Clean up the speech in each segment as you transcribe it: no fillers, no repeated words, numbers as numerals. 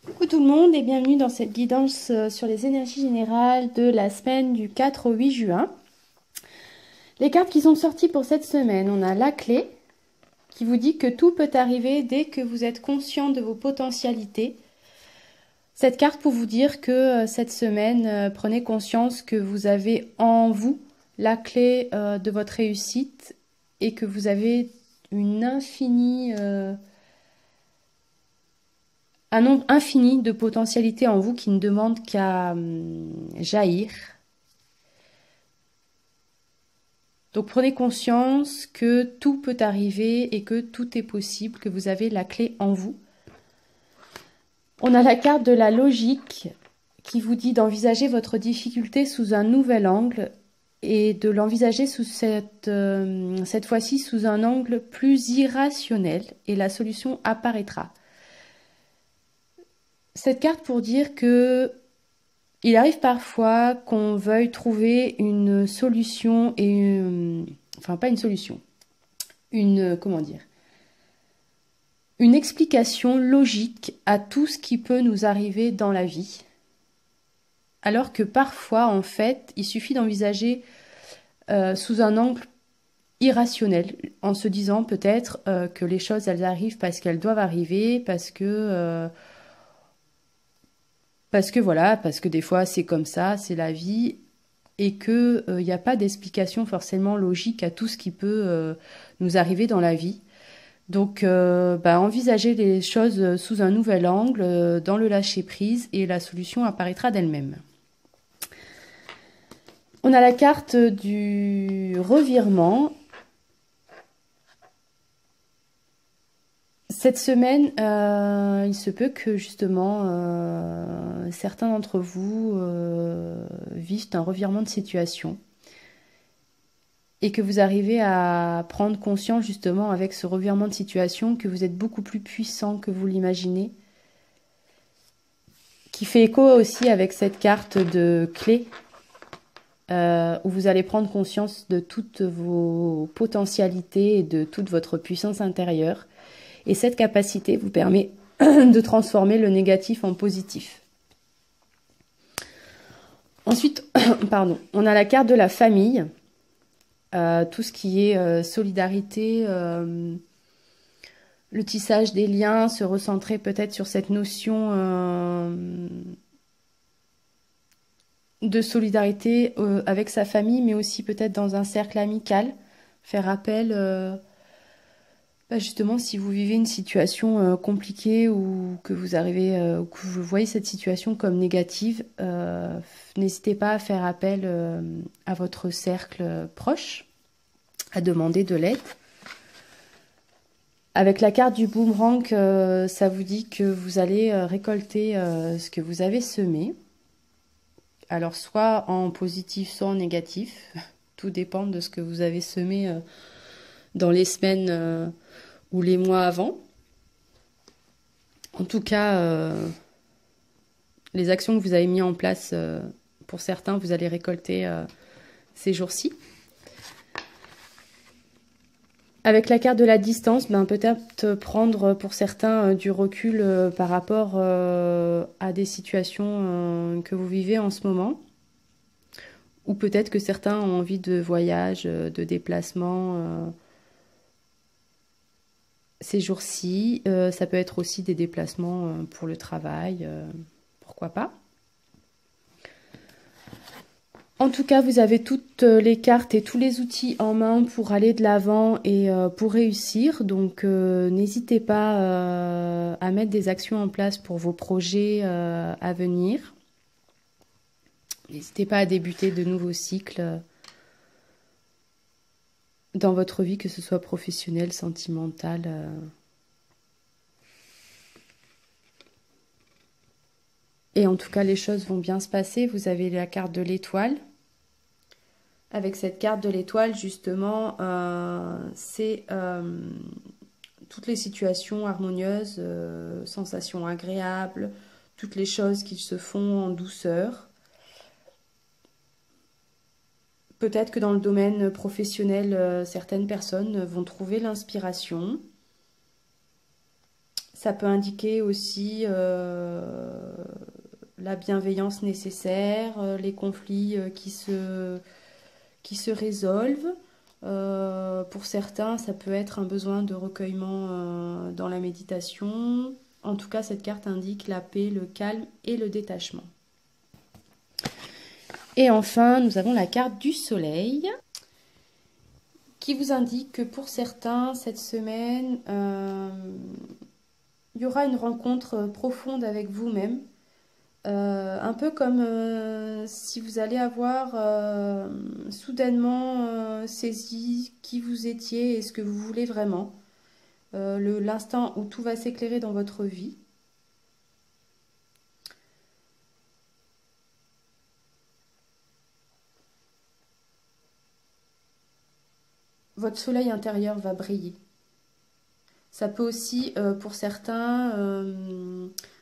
Coucou tout le monde et bienvenue dans cette guidance sur les énergies générales de la semaine du 4 au 8 juin. Les cartes qui sont sorties pour cette semaine, on a la clé qui vous dit que tout peut arriver dès que vous êtes conscient de vos potentialités. Cette carte pour vous dire que cette semaine, prenez conscience que vous avez en vous la clé de votre réussite et que vous avez une infinie... un nombre infini de potentialités en vous qui ne demandent qu'à jaillir. Donc prenez conscience que tout peut arriver et que tout est possible, que vous avez la clé en vous. On a la carte de la logique qui vous dit d'envisager votre difficulté sous un nouvel angle et de l'envisager sous cette fois-ci sous un angle plus irrationnel et la solution apparaîtra. Cette carte pour dire que il arrive parfois qu'on veuille trouver une solution et enfin pas une solution, comment dire, une explication logique à tout ce qui peut nous arriver dans la vie. Alors que parfois, en fait, il suffit d'envisager sous un angle irrationnel, en se disant peut-être que les choses, elles arrivent parce qu'elles doivent arriver, parce que voilà, parce que des fois c'est comme ça, c'est la vie, et que il n'y a pas d'explication forcément logique à tout ce qui peut nous arriver dans la vie. Donc, envisagez les choses sous un nouvel angle, dans le lâcher-prise, et la solution apparaîtra d'elle-même. On a la carte du revirement. Cette semaine, il se peut que justement certains d'entre vous vivent un revirement de situation et que vous arrivez à prendre conscience justement avec ce revirement de situation que vous êtes beaucoup plus puissant que vous l'imaginez, qui fait écho aussi avec cette carte de clé où vous allez prendre conscience de toutes vos potentialités et de toute votre puissance intérieure. Et cette capacité vous permet de transformer le négatif en positif. Ensuite, pardon, on a la carte de la famille. Tout ce qui est solidarité, le tissage des liens, se recentrer peut-être sur cette notion de solidarité avec sa famille, mais aussi peut-être dans un cercle amical, faire appel justement si vous vivez une situation compliquée ou que vous arrivez ou que vous voyez cette situation comme négative, n'hésitez pas à faire appel à votre cercle proche, à demander de l'aide. Avec la carte du boomerang, ça vous dit que vous allez récolter ce que vous avez semé. Alors soit en positif, soit en négatif. Tout dépend de ce que vous avez semé dans les semaines ou les mois avant. En tout cas, les actions que vous avez mises en place, pour certains, vous allez récolter ces jours-ci. Avec la carte de la distance, peut-être prendre pour certains du recul par rapport à des situations que vous vivez en ce moment. Ou peut-être que certains ont envie de voyage, de déplacement ces jours-ci. Ça peut être aussi des déplacements pour le travail, pourquoi pas. En tout cas, vous avez toutes les cartes et tous les outils en main pour aller de l'avant et pour réussir. Donc, n'hésitez pas à mettre des actions en place pour vos projets à venir. N'hésitez pas à débuter de nouveaux cycles dans votre vie, que ce soit professionnelle, sentimentale. Et en tout cas, les choses vont bien se passer. Vous avez la carte de l'étoile. Avec cette carte de l'étoile, justement, c'est toutes les situations harmonieuses, sensations agréables, toutes les choses qui se font en douceur. Peut-être que dans le domaine professionnel, certaines personnes vont trouver l'inspiration. Ça peut indiquer aussi la bienveillance nécessaire, les conflits qui se résolvent. Pour certains, ça peut être un besoin de recueillement dans la méditation. En tout cas, cette carte indique la paix, le calme et le détachement. Et enfin, nous avons la carte du soleil qui vous indique que pour certains, cette semaine, il y aura une rencontre profonde avec vous-même. Un peu comme si vous allez avoir soudainement saisi qui vous étiez et ce que vous voulez vraiment. L'instant où tout va s'éclairer dans votre vie. Votre soleil intérieur va briller. Ça peut aussi, pour certains,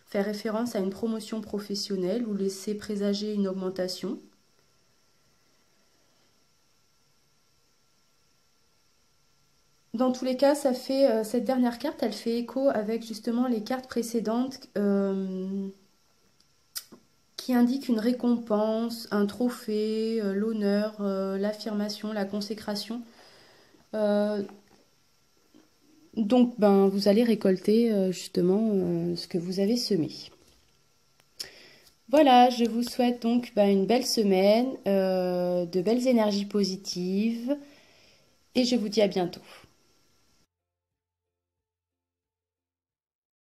faire référence à une promotion professionnelle ou laisser présager une augmentation. Dans tous les cas, ça fait, cette dernière carte, elle fait écho avec justement les cartes précédentes qui indiquent une récompense, un trophée, l'honneur, l'affirmation, la consécration. Donc, ben, vous allez récolter justement ce que vous avez semé. Voilà, je vous souhaite donc une belle semaine, de belles énergies positives et je vous dis à bientôt.